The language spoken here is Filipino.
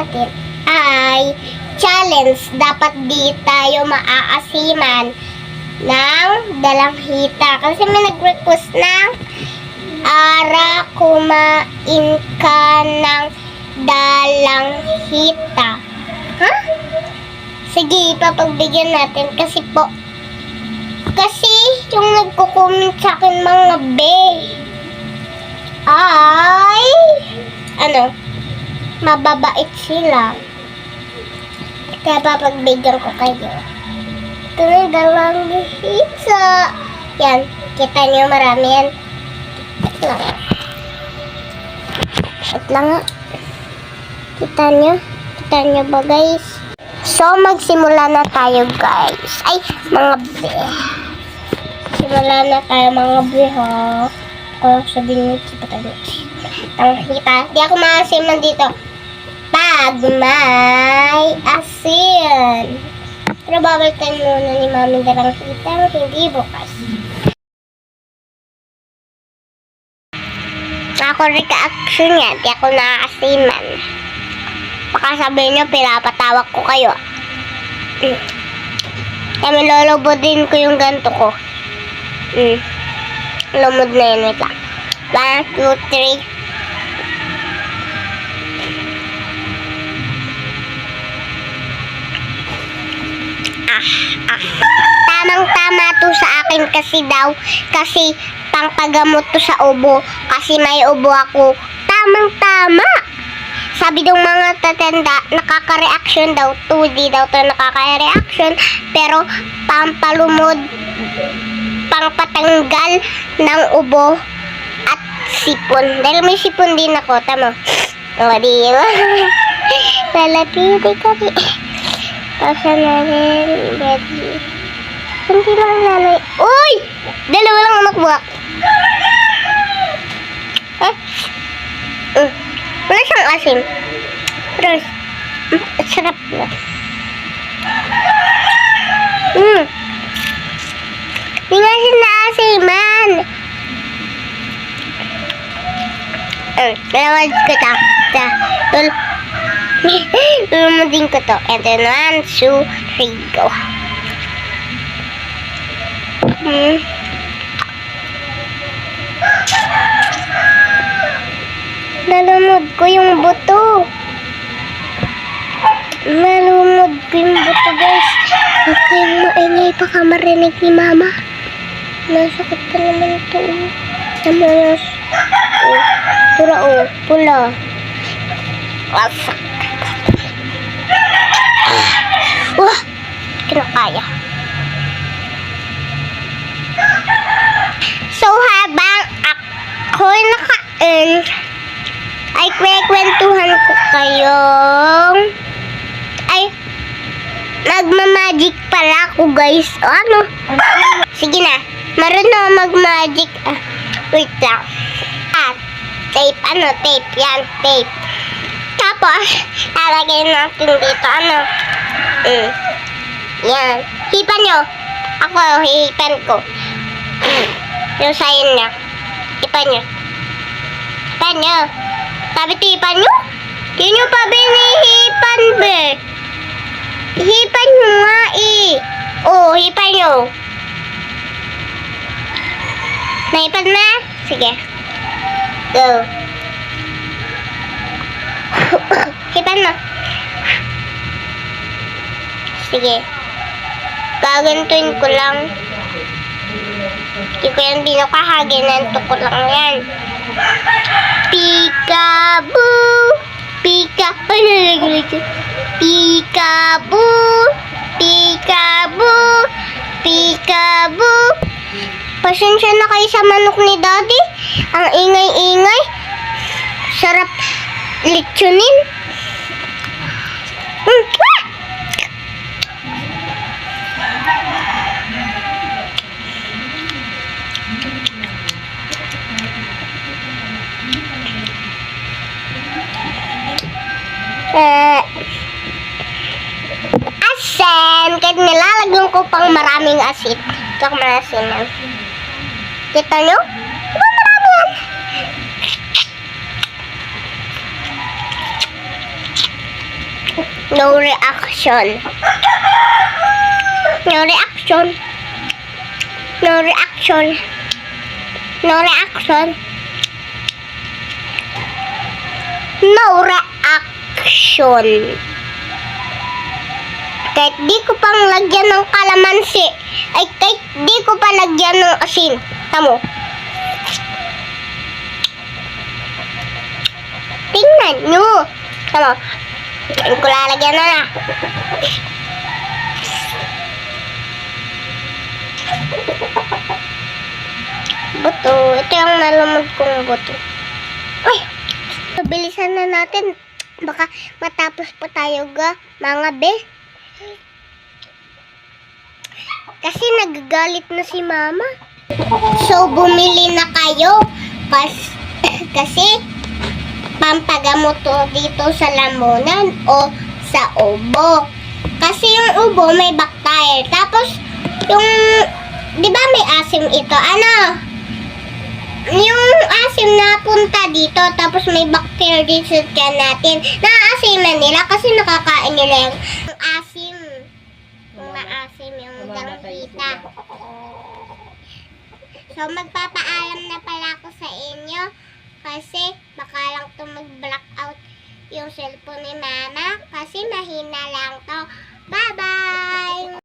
natin ay challenge. Dapat di tayo maaasiman ng dalanghita. Kasi may nag-request ng Ara, kumain ka ng dalanghita. Ha? Sige, ipapagbigyan natin kasi yung nagko-comment sa akin mga be ay mababait sila. Kaya papagbigyan ko kayo. Ito na dalanghita. Yan, kita nyo marami yan. Wait lang nga. Kita nyo ba guys? So, magsimula na tayo guys. Ay, mga be. Simula na tayo mga be ha. Kung sabihin nyo, kita. Di ako maasim nandito. Pag may asin. Pero babalikan muna ni Mami dalanghita. Hindi bukas. Ako reaction yan. Di ako nakaasiman. Baka sabihin nyo, pinapatawag ko kayo. Kaya lulubodin ko yung ganto ko. Lumod na yun. Wait lang. 1, 2, 3. Tamang-tama to sa akin kasi pangpagamot to sa ubo kasi may ubo ako. Tamang-tama. Sabi ng mga tatanda, nakaka-reaction daw. 2D daw to nakaka-reaction. Pero pampalumod, pangpatanggal ng ubo at sipon. Dahil may sipon din ako. Tama. O, di ba? Lalapiti kami. Kasi na rin, ready. Hindi lang nanay. Uy! Dalawa lang anak buwak. Wala siyang asim. Pero, sarap na. Hindi nga siya naasiman. Dalawad ko ta. Lulumudin ko to. And then 1, 2, 3, go. Nalumod ko yung buto. Guys. Huwag kayong maingay baka marinig ni Mama. Nasakit pa naman ito. Namayas. Pura pula. Wasak. Wah! Kinakaya. So, habang ako naka-earn, ay kwekwentuhan ko kayong magmamagic pala ako guys. O ano? Sige na. Marunong mag-magic. Wait lang. Tape. Tape. Yan, tape. Tapos, lalagyan natin dito. Yan. Hipan nyo. Ako, hipan ko. Yung sayon niya. Hipan nyo. Sabi ito hipan nyo? Hindi nyo pa binihipan, be. Hipan nyo nga, eh. Oh, hipan nyo. Nahipan na? Sige. Go. Hipan mo. Sige. Gagantuin ko lang. Hindi ko yan binukahagin. Nanto ko lang yan. Peekaboo. Ay, nalaglag ko. Peekaboo. Pasensya na kayo sa manok ni Daddy. Ang ingay-ingay. Sarap litsunin. Asin. Kahit nilalagyan ko pang maraming asin. Tsaka marasinan. Kita nyo? Diba marami yan? No reaction. No reaction. No reaction. No reaction. No reaction. Kahit di ko pang lagyan ng kalamansi, ay kahit di ko pa lagyan ng asin. Tamo. Tingnan nyo. Tamo. Hindi ko lalagyan na. Buto. Ito yung nalumod kong buto. Ay! Bilisan na natin. Baka matapos pa tayo mga be. Kasi nagagalit na si mama. So, bumili na kayo. Kasi pampagamot to dito sa lamunan o sa ubo. Kasi yung ubo may bacteria. Tapos, yung, di ba may asim ito? Ano? Yung asim na punta dito, tapos may bacteria dito sa tiyan natin. Naaasiman nila kasi nakakain nila yung asim. Yung maasim yung ganghita. So, magpapaalam na pala ako sa inyo kasi baka lang to mag-blackout yung cellphone ni mama kasi mahina lang to. Bye-bye!